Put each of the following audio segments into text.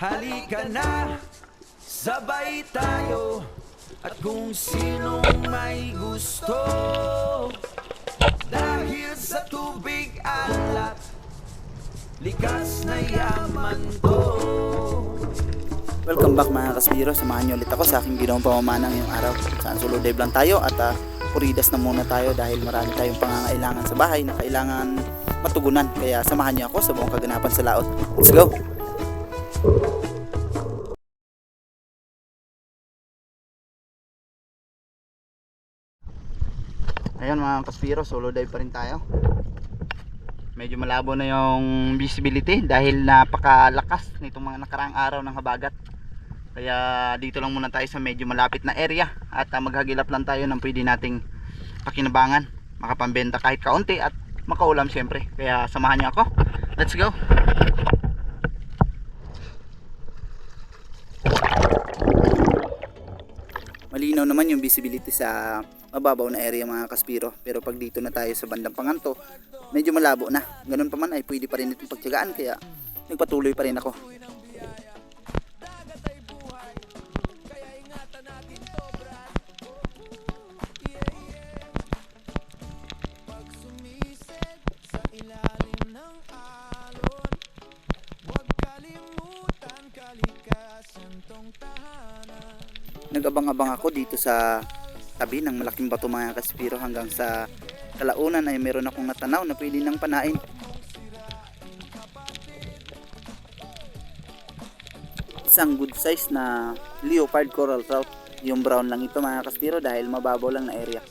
Halika na, sabay tayo. At kung sinong may gusto, dahil sa tubig alat, likas na yaman to. Welcome back mga kaspiro, samahan nyo ulit ako sa aking ginawang pamamana ngayong araw. Saan solo dive lang tayo at puridas na muna tayo dahil marami tayong pangangailangan sa bahay na kailangan matugunan. Kaya samahan nyo ako sa buong kaganapan sa laot. Let's go! Ayun mga kaspiro, solo dive pa rin tayo. Medyo malabo na yung visibility dahil napakalakas nitong mga nakaraang araw ng habagat. Kaya dito lang muna tayo sa medyo malapit na area at maghagilap lang tayo ng pwede nating pakinabangan, makapambenta kahit kaunti at makaulam syempre. Kaya samahan niyo ako. Let's go! Malinaw naman yung visibility sa mababaw na area mga kaspiro, pero pag dito na tayo sa bandang Panganto medyo malabo na. Ganun pa man ay pwede pa rin itong pagtiyagaan, kaya nagpatuloy pa rin ako. Nag-abang-abang ako dito sa tabi ng malaking bato mga kaspiro hanggang sa kalaunan ay meron akong natanaw na pwede nang panain. Isang good size na leopard coral trout. Yung brown lang ito mga kaspiro dahil mababaw lang na area.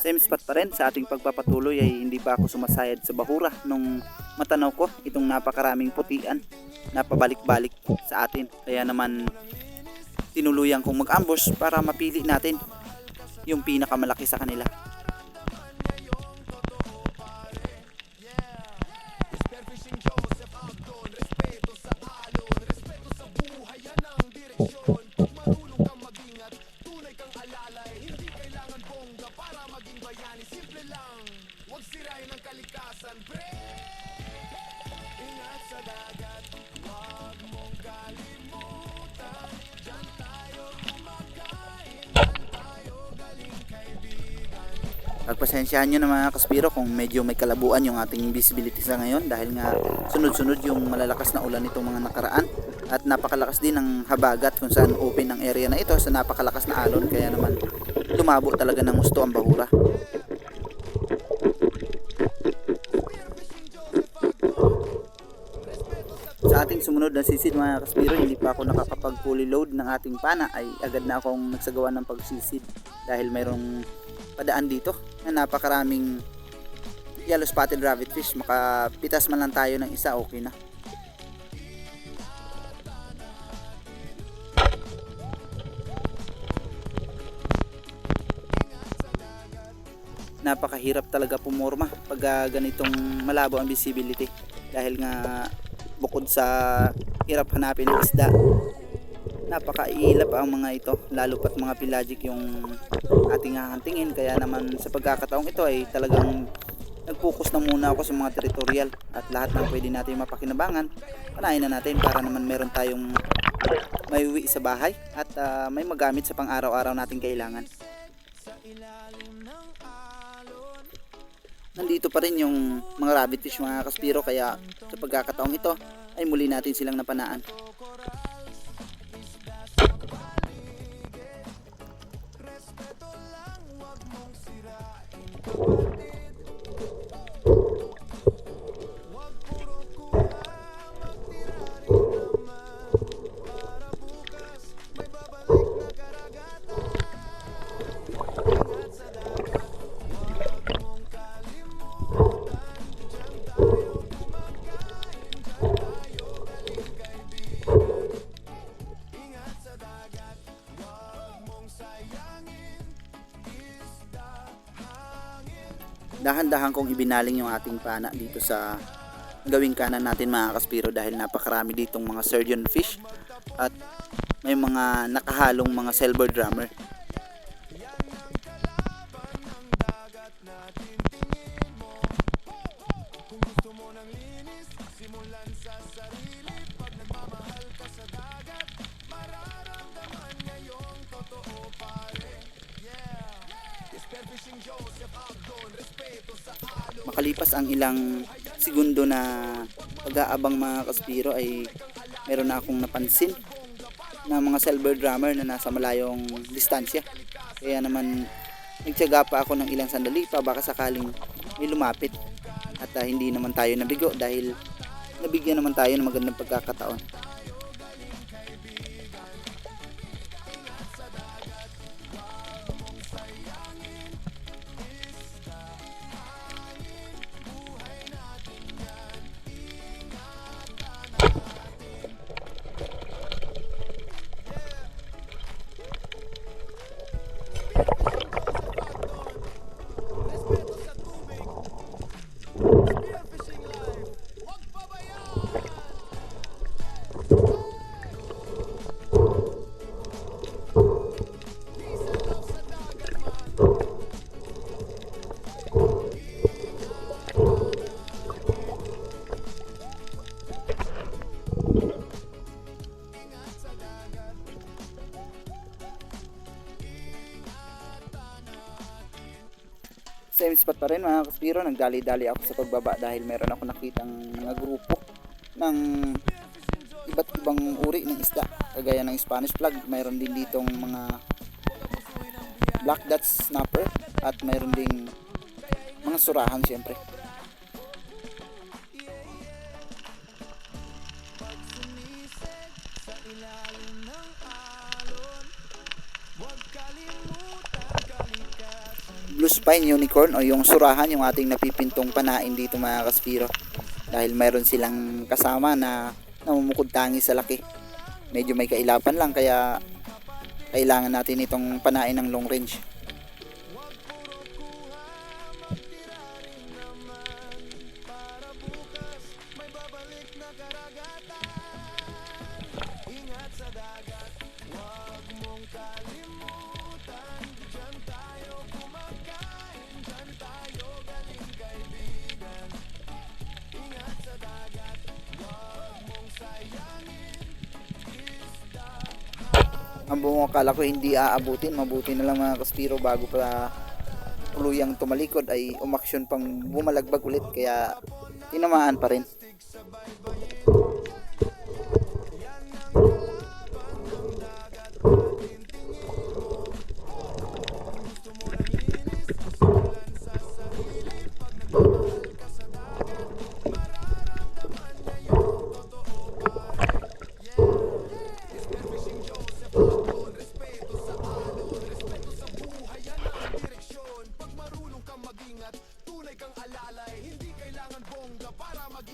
Same spot pa rin sa ating pagpapatuloy ay hindi pa ako sumasayad sa bahura nung matanaw ko itong napakaraming putian na pabalik-balik sa atin. Kaya naman tinuluyan kong mag-ambush para mapili natin yung pinakamalaki sa kanila. Pagpasensyahan nyo na mga kaspiro kung medyo may kalabuan yung ating visibility sa ngayon dahil nga sunod-sunod yung malalakas na ulan nitong mga nakaraan at napakalakas din ng habagat kung saan open ang area na ito sa napakalakas na alon, kaya naman lumabo talaga ng gusto ang bahura. Sa ating sumunod na sisid mga kaspiro, hindi pa ako nakakapag fully load ng ating pana ay agad na akong nagsagawa ng pagsisid dahil mayroong padaan dito na napakaraming yellow spotted rabbit fish. Makapitas man lang tayo ng isa, okay na. Napakahirap talaga pumorma pag ganitong malabo ang visibility dahil nga bukod sa hirap hanapin ng isda, napakailap ang mga ito, lalo pat mga pelagic yung ating hahantingin. Kaya naman sa pagkakataong ito ay talagang nag-focus na muna ako sa mga territorial at lahat ng pwede natin mapakinabangan panahin na natin para naman meron tayong may uwi sa bahay at may magamit sa pang-araw-araw nating kailangan. Nandito pa rin yung mga rabbit fish mga kaspiro, kaya sa pagkakataong ito ay muli natin silang napanaan. dahan-dahan kong ibinaling yung ating pana dito sa gawing kanan natin mga kaspiro, dahil napakarami ditong mga sturgeon fish at may mga nakahalong mga silver drummer. Makalipas ang ilang segundo na pag-aabang mga kaspiro ay meron na akong napansin na mga silver drummer na nasa malayong distansya. Kaya naman nagtiyaga pa ako ng ilang sandali pa, baka sakaling may lumapit at hindi naman tayo nabigo dahil nabigyan naman tayo ng magandang pagkakataon. Same spot pa rin mga kaspiro, nagdali-dali ako sa pagbaba dahil meron ako nakitang mga grupo ng iba't ibang uri ng isda, kagaya ng Spanish flag. Mayroon din ditong mga black dot snapper at mayroon ding mga surahan syempre. Blue spine unicorn o yung surahan yung ating napipintong panain dito mga kaspiro, dahil mayroon silang kasama na namumukod tangi sa laki. Medyo may kailapan lang kaya kailangan natin itong panain ng long range. Ang buong akala ko hindi aabutin, mabuti na lang mga kaspiro, bago pa tuluyang tumalikod ay umaksyon pang bumalagbag ulit, kaya tinamaan pa rin.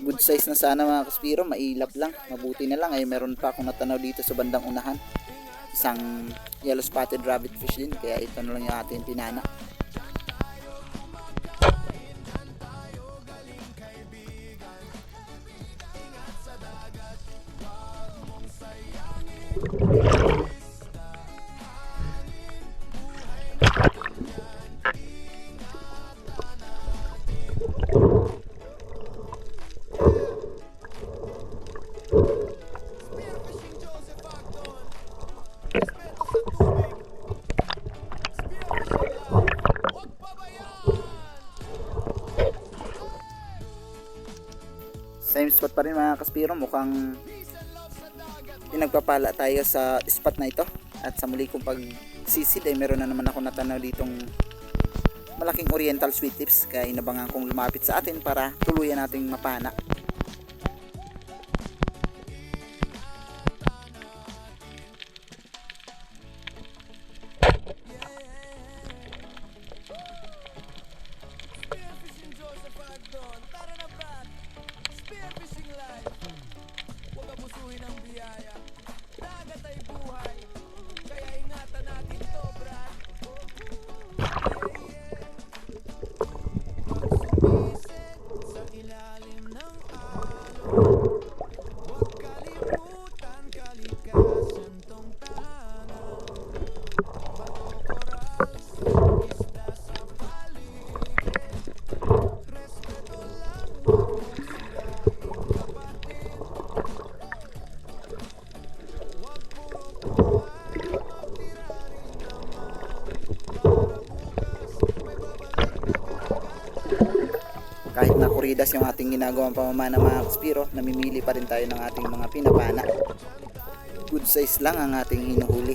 Good size na sana mga kaspiro, mailap lang. Mabuti na lang ay meron pa akong natanaw dito sa bandang unahan, isang yellow spotted rabbit fish din, kaya ito na lang yung ating pinana. Same spot pa rin mga kaspiro, mukhang pinagpapala tayo sa spot na ito. At sa muli kong pagsisid ay meron na naman ako natanaw ditong malaking oriental sweet lips, kaya inabangan kong lumapit sa atin para tuluyan nating mapana. landas yung ating ginagawang pamamana mga kaspiro, namimili pa rin tayo ng ating mga pinapana. Good size lang ang ating hinuhuli.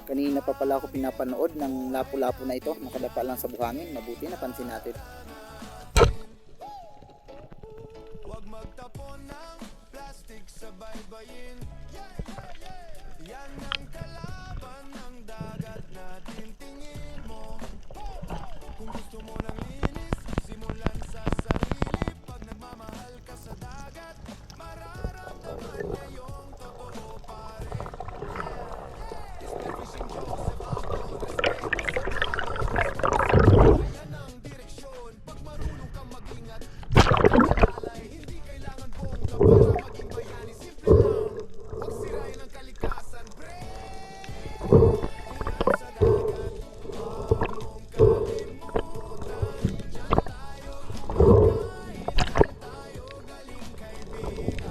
Kanina pa pala ako pinapanood ng lapu-lapu na ito, nakadapa lang sa buhangin. Mabuti napansin natin. Huwag magtapon ng plastic sa baybayin. Yan ang kalaban ng dagat natin. Tingin mo, kung gusto mo ng linis, simulan sa sarili. Pag nagmamahal ka sa dagat, mararamdaman na yung totoo pare. Fishing Joseph Aldo, respeto sa tao. Yan ang direksyon, pag marunong kang mag-ingat. Alay, hindi kailangan bongga para maging bayani. Simple lang, huwag sirain ang kalikasan, pre. Ingat sa dagat, huwag mong kalimutan. Diyan tayo kumakain, tayo galing kaibigan.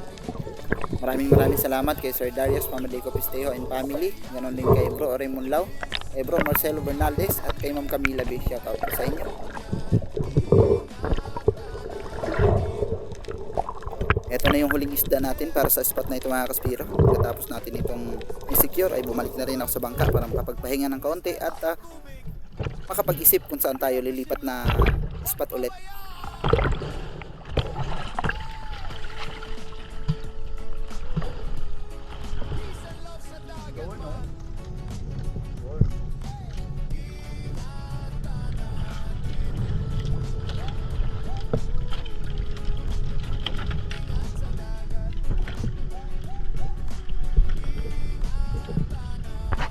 Maraming salamat kay Sir Darius Pamadico Pistejo and family. Ganon din kay Bro Raymond Lau, kay Bro Marcelo Bernaldez at kay Ma'am Camila B. Shoutout po sa inyo. Ito na yung huling isda natin para sa spot na ito mga kaspiro. Pagkatapos natin itong i-secure ay bumalik na rin ako sa bangka para makapagpahinga ng kaunti at makapag-isip kung saan tayo lilipat na spot ulit.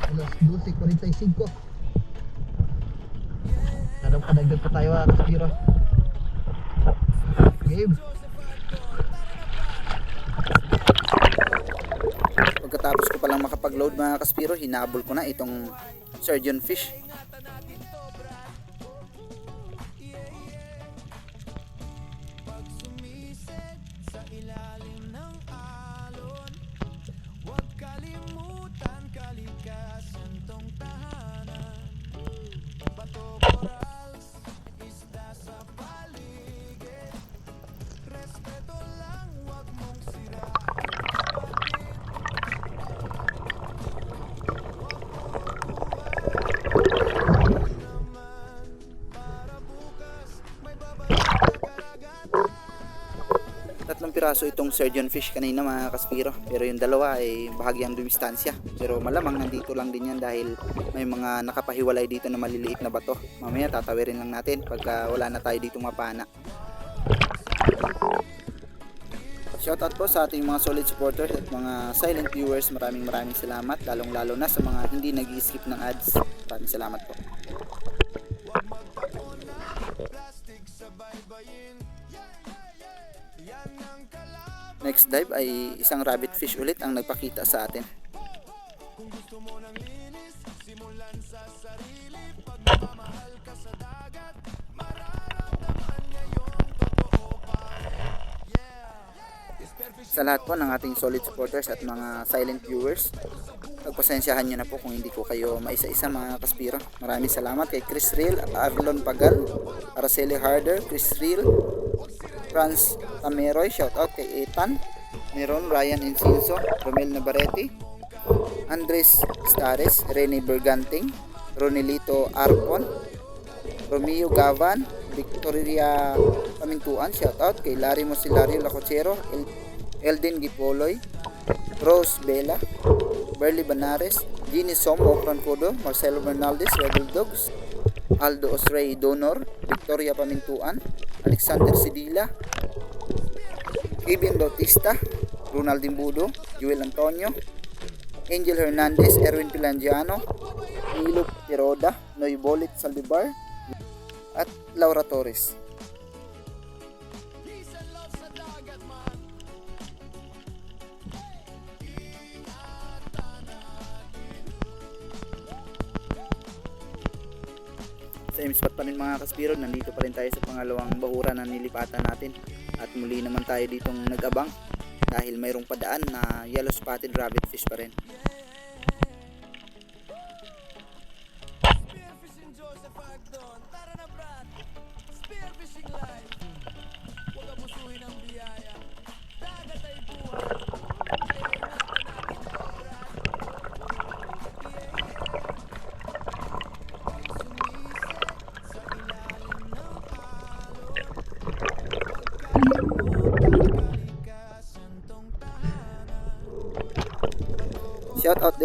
Alas 12:45. Kadagdag pa tayo kaspiro. Game. Pagkatapos ko palang makapag-load mga kaspiro, hinabol ko na itong surgeon fish. Pag sumised sa ilalim ng alon, huwag kalimutan kalikasan tong tahanan. Bato, corals, isda sa paligid. Respeto lang, huwag mong sirain. Tatlong piraso itong surgeon fish kanina mga kaspiro, pero yung dalawa ay bahagyang dumistansya, pero malamang nandito lang din yan dahil may mga nakapahiwalay dito na maliliit na bato. Mamaya tatawirin lang natin pagka wala na tayo dito mapana. Shoutout po sa ating mga solid supporters at mga silent viewers. Maraming salamat, lalong lalo na sa mga hindi nag-skip ng ads. Maraming salamat po. Huwag magtapon ng plastic sa baybayin. Yan ang kalaban. Next dive ay isang rabbit fish ulit ang nagpakita sa atin. Kung gusto mo ng linis, simulan sa sarili. Pag nagmamahal ka sa dagat, mararamdaman niya yung totoo pare. Sa lahat po ng ating solid supporters at mga silent viewers, pagpasensyahan nyo na po kung hindi ko kayo maisa-isa mga kaspiro. Maraming salamat kay Chris Real, Arlon Pagal, Araceli Harder, Chris Real, Franz Tameroy, shoutout kay Ethan, Meron, Ryan Incinso, Romel Navarrete, Andres Stares, Rene Berganting, Ronelito Arpon, Romeo Gavan, Victoria Pamintuan, shoutout kay Larry Mosilario Lacocero, Elden Gipoloy, Rose Bella, Berly Banares, Ginny Somo Francodo, Marcelo Bernaldez, Rebel Dogs, Aldo Osrey Donor, Victoria Pamintuan, Alexander Sidila, Kevin Bautista, Ronald Dimbudo, Joel Antonio, Angel Hernandez, Erwin Pilangiano, Milo Tiroda, Noy Bolit Saldivar, at Laura Torres. Same spot pa rin mga kaspiro, nandito pa rin tayo sa pangalawang bahura na nilipatan natin at muli naman tayo ditong nag-abang dahil mayroong padaan na yellow spotted rabbit fish pa rin.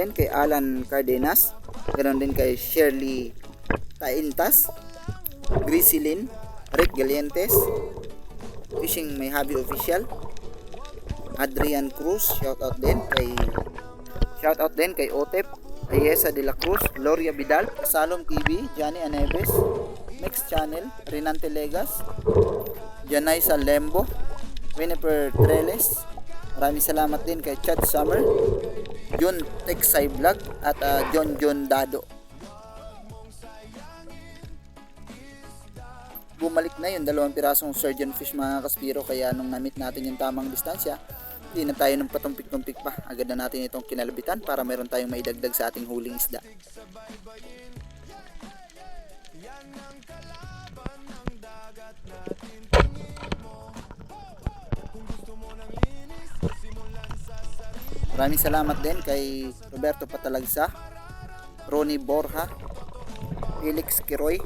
din kay Alan Cardenas. Ganon din kay Shirley Taintas, Griselyn, Rick Galientes, Fishing My Hobby Official, Adrian Cruz, shoutout din kay Otep, Ayesa de la Cruz, Gloria Vidal, Salom TV, Johnny Aneves, Next Channel, Renante Legas, Janaysa Lembo, Winifred Treles. Maraming salamat din kay Chad Summer, Jun Texay Vlog at John Dado. Bumalik na yung 2 pirasong surgeon fish mga kaspiro, kaya nung na-meet natin yung tamang distansya, hindi na tayo ng patumpik-tumpik pa. Agad na natin itong kinalabitan para meron tayong maidagdag sa ating huling isda. Maraming salamat din kay Roberto Patalagsa, Ronnie Borja, Felix Kiroy,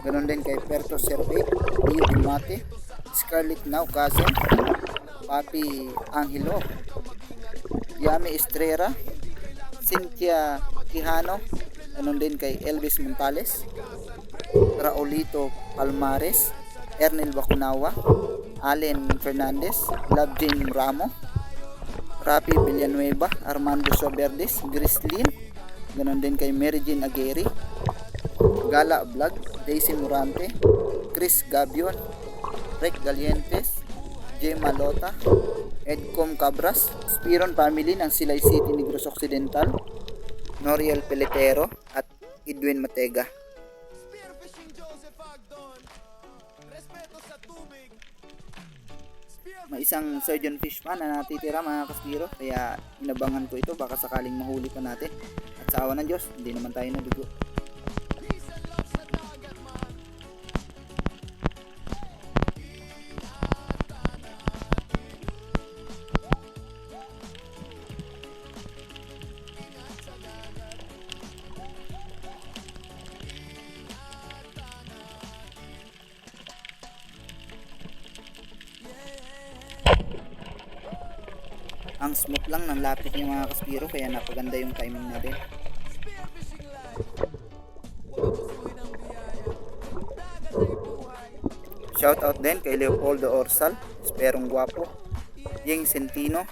ganon din kay Perto Serve, Leo Dimate, Scarlett Naucasen, Papi Angelo, Yami Estrera, Cynthia Quijano, ganon din kay Elvis Montales, Raulito Palmares, Ernel Bacunawa, Allen Fernandez, Love Jane Ramo, Rapi Villanueva, Armando Soberdes, Grislin, ganon din kay Mary Jean Aguirre, Gala Vlog, Daisy Murante, Chris Gabion, Rick Galientes, J. Malota, Edcom Cabras, Spiron Family ng Silay City, Negros Occidental, Noriel Peletero at Edwin Matega. May isang surgeon fish pa na natitira mga kaspiro, kaya inabangan ko ito, baka sakaling mahuli pa natin. At sa awa ng Diyos, hindi naman tayo nabigo. Ang smooth lang ng lapit niya mga kaspiro, kaya napaganda yung timing natin. Shoutout din kay Leopoldo Orsal, Esperong Guapo, Yeng Centino,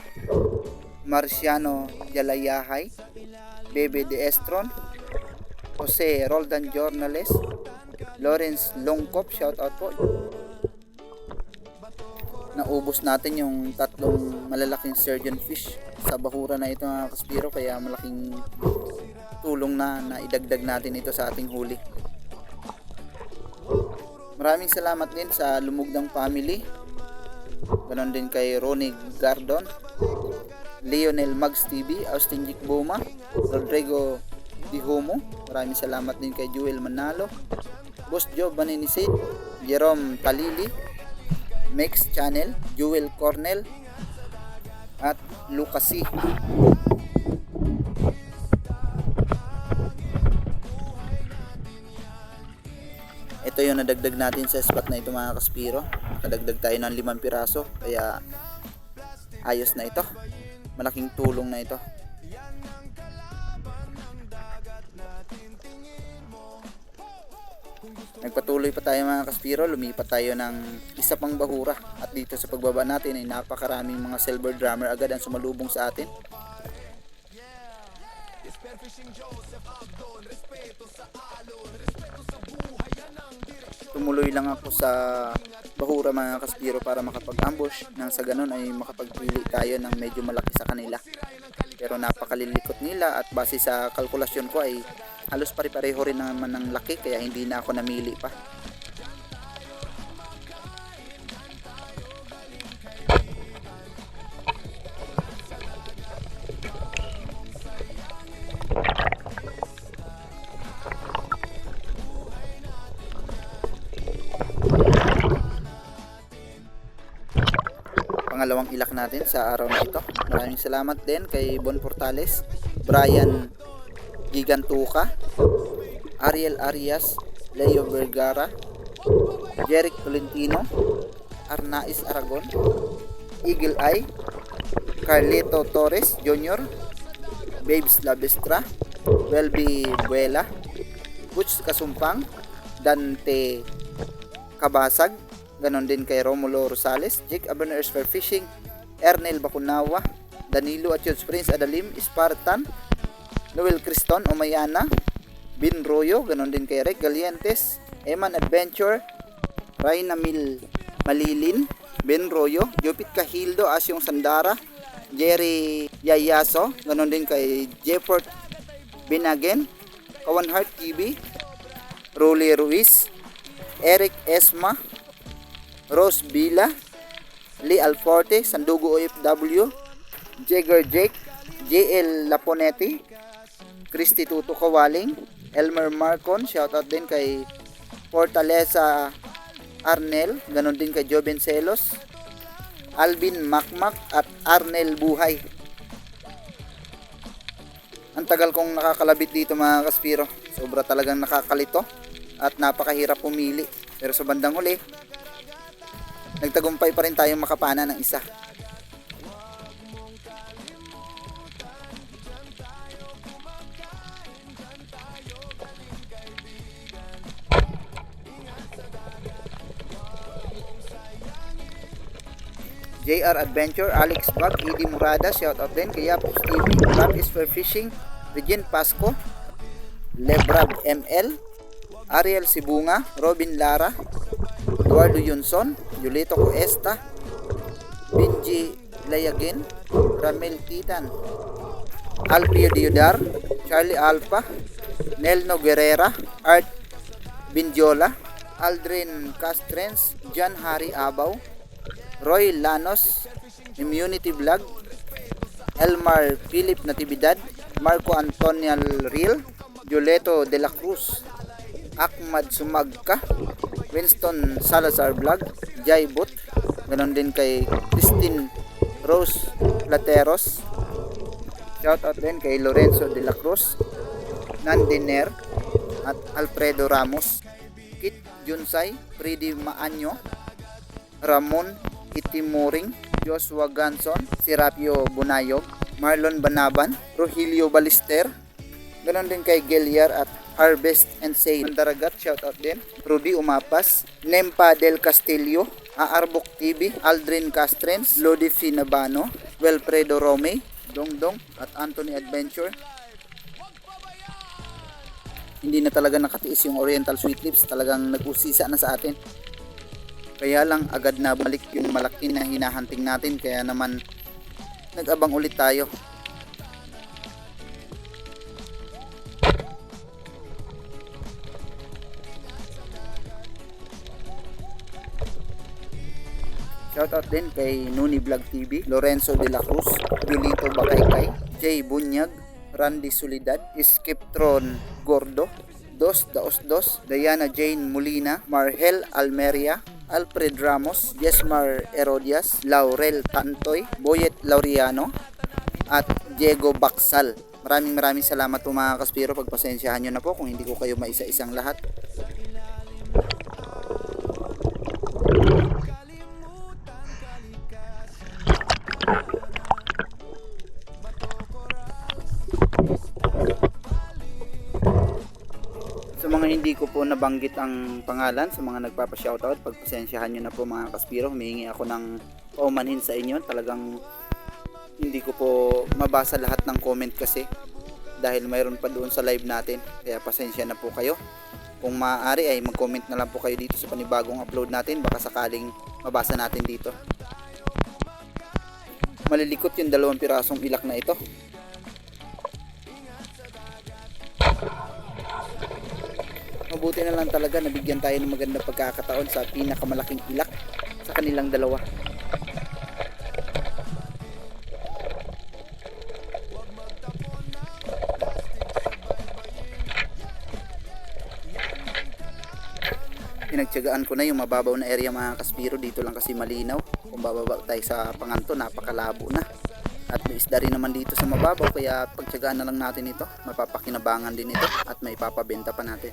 Marciano Jalayahay, Bebe De Estron, Jose Roldan Jornales, Lawrence Longkop, shoutout po. Naubos natin yung 3 malalaking surgeon fish sa bahura na ito mga kaspiro, kaya malaking tulong na idagdag natin ito sa ating huli. Maraming salamat din sa Lumugdang Family, ganon din kay Ronnie Gardon, Lionel Mags TV, Austin Jic Boma, Rodrigo Dihomo. Maraming salamat din kay Joel Manalo, Boss Joe Baninisid, Jerome Talili, Max Channel, Jewel Cornell at Lucas C. Ito yung nadagdag natin sa spot na ito mga kaspiro. Nakadagdag tayo ng 5 piraso, kaya ayos na ito. Malaking tulong na ito. Nagpatuloy pa tayo mga kaspiro, lumipat tayo ng isa pang bahura, at dito sa pagbaba natin ay napakaraming mga silver drummer agad ang sumalubong sa atin. Tumuloy lang ako sa bahura mga kaspiro para makapag-ambush, nang sa ganun ay makapagpili tayo ng medyo malaki sa kanila. Pero napakalilikot nila, at base sa kalkulasyon ko ay halos pare-pareho rin naman ng laki, kaya hindi na ako namili pa. Pangalawang ilak natin sa araw na ito. Maraming salamat din kay Bon Portales, Brian Gigantuca, Ariel Arias, Leo Vergara, Jeric Tolentino, Arnaiz Aragon, Eagle Eye, Carlito Torres Jr., Babes Labestra, Welby Buela, Butch Kasumpang, Dante Kabasag, ganon din kay Romulo Rosales, Jake Aberners for Fishing, Ernel Bacunawa, Danilo Atios Prince Adalim, Spartan, Noel Criston Omayana, Bin Royo, ganon din kay Rick Galientes, Eman Adventure, Raina Malilin, Ben Royo, Jupit Kahildo, Asyong Sandara, Jerry Yayaso, ganon din kay Jefford Binagen, Kawan Heart TV, Rolly Ruiz, Eric Esma, Rose Bila, Lee Alforte, Sandugo OFW, Jagger Jake, JL Laponetti, Christy Tuto Kawaling, Elmer Marcon, shoutout din kay Fortaleza Arnel, ganon din kay Joven Celos, Alvin Makmak at Arnel Buhay. Ang tagal kong nakakalabit dito mga kaspiro, sobra talagang nakakalito at napakahirap pumili, pero sa bandang huli nagtagumpay pa rin tayong makapana ng isa. JR Adventure, Alex Bag, Edie Murada, shoutout din kay Yapos TV, Rob is for Fishing, Regine Pasco, Lebrab ML, Ariel Sibunga, Robin Lara, Eduardo Yunson, Julito Cuesta, Benji Layagin, Ramel Titan, Alpio Diodar, Charlie Alpha, Nelno Guerrera, Art Binjola, Aldrin Castrens, John Harry Abaw, Roy Lanos, Immunity Vlog, Elmar Philip Natividad, Marco Antonio Real, Juleto De La Cruz, Ahmad Sumagka, Winston Salazar Vlog, Jai Bot, ganon din kay Christine Rose Plateros, shoutout din kay Lorenzo De La Cruz, Nandiner at Alfredo Ramos, Kit Junsay, Freddy Maanyo, Ramon Itimoring, Joshua Ganson, Serapio Bunayog, Marlon Banaban, Rogelio Balister, ganon din kay Geliar at Harvest and Sale Mandaragat, shoutout din, Rudy Umapas, Nempa Del Castillo, Aarbok TV, Aldrin Castrens, Lodi Finabano, Wilfredo Rome, Dongdong at Anthony Adventure. Hindi na talaga nakatiis yung Oriental Sweet Lips, talagang nag-usisa na sa atin. Kaya lang agad na balik yung malaki na hinahunting natin, kaya naman nag-abang ulit tayo. Shoutout din kay Nuni Vlog TV, Lorenzo De La Cruz, Julito Bakaykay, Jay Bunyag, Randy Solidad, Skiptron Gordo, Dos Daos Dos, Diana Jane Molina, Marhel Almeria, Alfred Ramos, Jesmar Herodias, Laurel Tantoy, Boyet Laureano at Diego Baksal. Maraming salamat po mga kaspiro, pagpasensyahan nyo na po kung hindi ko kayo maisa-isang lahat. Sa mga hindi ko po nabanggit ang pangalan, sa mga nagpapa-shoutout, pagpasensyahan nyo na po mga kaspiro. Humihingi ako ng paumanhin sa inyo. Talagang hindi ko po mabasa lahat ng comment kasi dahil mayroon pa doon sa live natin. Kaya pasensya na po kayo. Kung maaari ay mag-comment na lang po kayo dito sa panibagong upload natin. Baka sakaling mabasa natin dito. Malilikot yung 2 pirasong ilak na ito. Mabuti na lang talaga nabigyan tayo ng magandang pagkakataon sa pinakamalaking ilak sa kanilang dalawa. Pinagtiyagaan ko na yung mababaw na area mga kaspiro, dito lang kasi malinaw. Kung bababa tayo sa Panganto, napakalabo na. At may isda rin naman dito sa mababaw, kaya pagtiyagaan na lang natin ito. Mapapakinabangan din ito at may papabenta pa natin.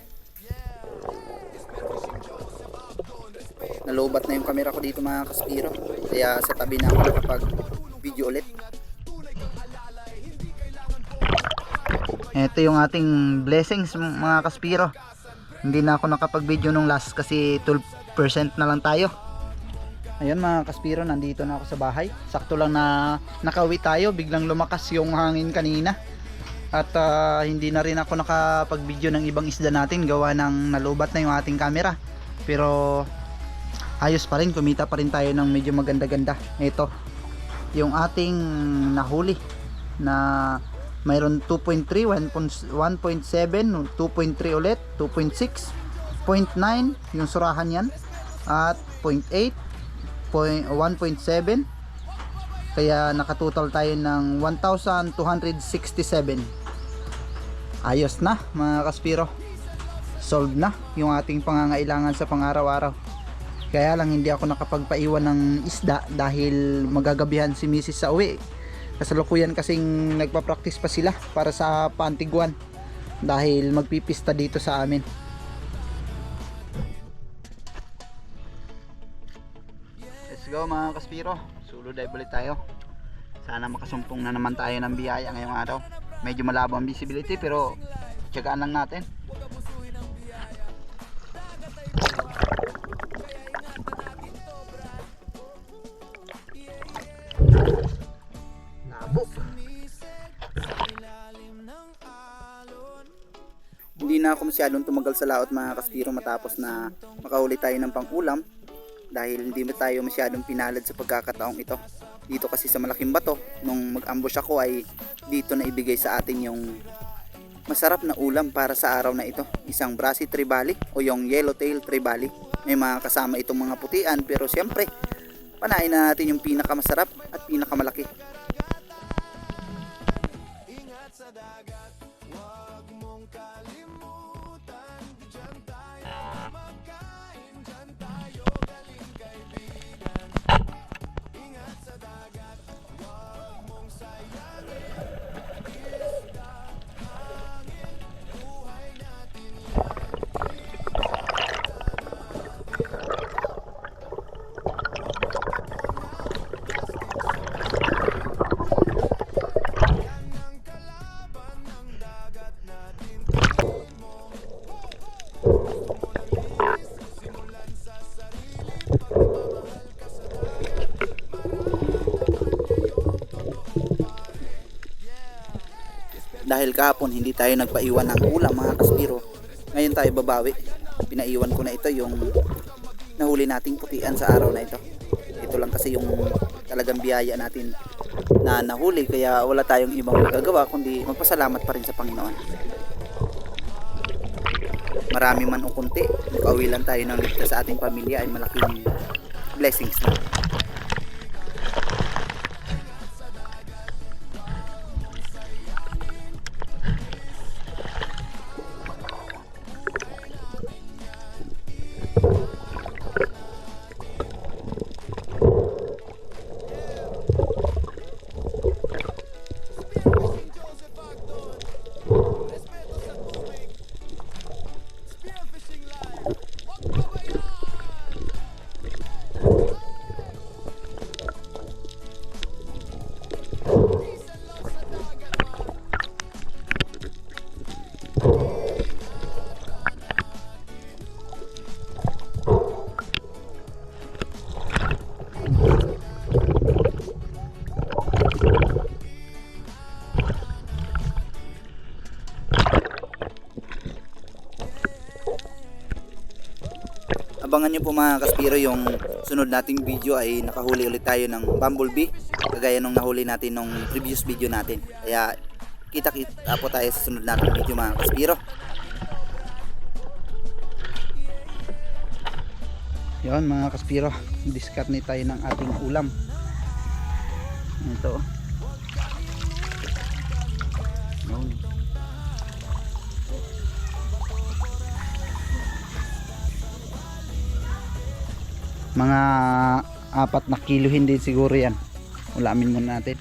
Nalobat na yung camera ko dito mga kaspiro, kaya sa tabi na ako nakapag video ulit. Ito yung ating blessings mga kaspiro. Hindi na ako nakapag-video nung last kasi 12% na lang tayo. Ayun mga kaspiro, nandito na ako sa bahay. Sakto lang na nakauwi tayo, biglang lumakas yung hangin kanina. At hindi na rin ako nakapag-video ng ibang isda natin gawa ng nalubat na yung ating camera. Pero ayos pa rin, kumita pa rin tayo ng medyo maganda-ganda. Ito yung ating nahuli na mayroon 2.3, 1.7, 2.3 ulit, 2.6, 0.9 yung surahan yan, at 0.8, 1.7. Kaya nakatotal tayo ng 1,267. Ayos na mga kaspiro, solved na yung ating pangangailangan sa pang-araw-araw. Kaya lang hindi ako nakapagpaiwan ng isda dahil magagabihan si Mrs. sa uwi. Kasalukuyan kasing nagpa-practice pa sila para sa Pantiguan dahil magpipista dito sa amin. Let's go mga kaspiro, solo dive ulit tayo. Sana makasumpong na naman tayo ng biyaya ngayong araw. Medyo malabo ang visibility pero tiyagaan lang natin. Labo. Hindi na ako masyadong tumagal sa laot mga kaspiro matapos na makahuli tayo ng pang-ulam dahil hindi na tayo masyadong pinalad sa pagkakataong ito. Dito kasi sa malaking bato, nung mag-ambush ako ay dito na ibigay sa atin yung masarap na ulam para sa araw na ito. Isang Brasi Trevally o yung Yellowtail Trevally. May mga kasama itong mga putian pero siyempre panain na natin yung pinakamasarap at pinakamalaki. Ingat sa dagat, wag mong kalimutan. Diyan tayo magkain, diyan tayo galing kaibigan. Ingat sa dagat, wag mong sayangin. Isda, hangin, buhay natin yan. Dahil kahapon hindi tayo nagpaiwan ng ulam mga kaspiro, ngayon tayo babawi. Pinaiwan ko na ito yung nahuli nating putian sa araw na ito. Ito lang kasi yung talagang biyaya natin na nahuli, kaya wala tayong ibang magagawa kundi magpasalamat pa rin sa Panginoon. Marami man o kunti, nakauwi lang tayo ng ligtas sa ating pamilya ay malaking blessings na. Abangan nyo po mga kaspiro yung sunod nating video ay nakahuli ulit tayo ng bumblebee kagaya nung nahuli natin nung previous video natin. Kaya kita-kita po tayo sa sunod nating video mga kaspiro. Yon mga kaspiro, discard na tayo ng ating ulam. Ito. Yun. Mga 4 na kilo hindi siguro yan. Ulamin muna natin.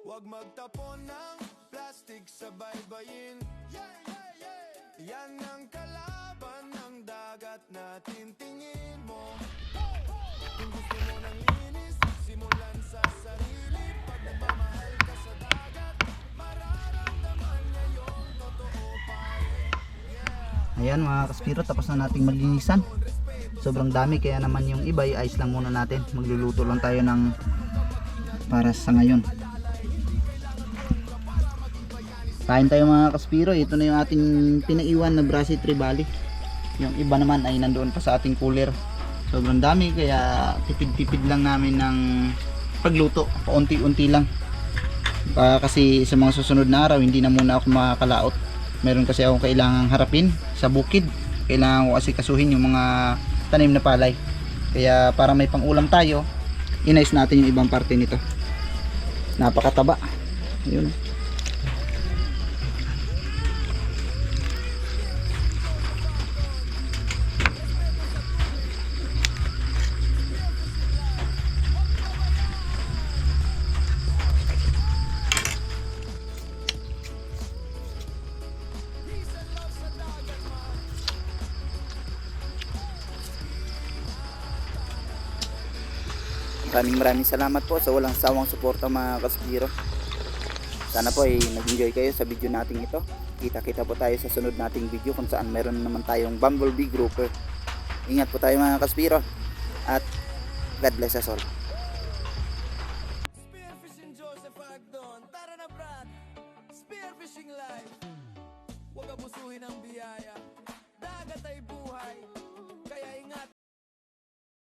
Huwag magtapon ng plastic sa baybayin. Yan ang kalaban ng dagat natin, tingin mo. Kung gusto mo ng linis, simulan sa sarili. Pag nagmamahal ka sa dagat, mararamdaman niya yung totoo pa rin. Ayan mga kaspiro, tapos na nating malinisan. Sobrang dami, kaya naman yung iba i-ice lang muna natin. Magluluto lang tayo ng para sa ngayon. Kain tayo mga kaspiro. Ito na yung ating pinaiwan na Brasi Tribali. Yung iba naman ay nandoon pa sa ating cooler. Sobrang dami, kaya tipid-tipid lang namin ng pagluto. Paunti-unti lang. Kasi sa mga susunod na araw hindi na muna ako makakalaot. Meron kasi akong kailangang harapin sa bukid. Kailangan ko kasi kasuhin yung mga tanim na palay. Kaya para may pang-ulam tayo, inayos natin yung ibang parte nito. Napakataba. Ayun. Maraming salamat po sa walang sawang suporta mga kaspiro. Sana po ay nag-enjoy kayo sa video nating ito. Kita-kita po tayo sa sunod nating video kung saan meron naman tayong Bumblebee Grouper. Ingat po tayo mga kaspiro at God bless us all.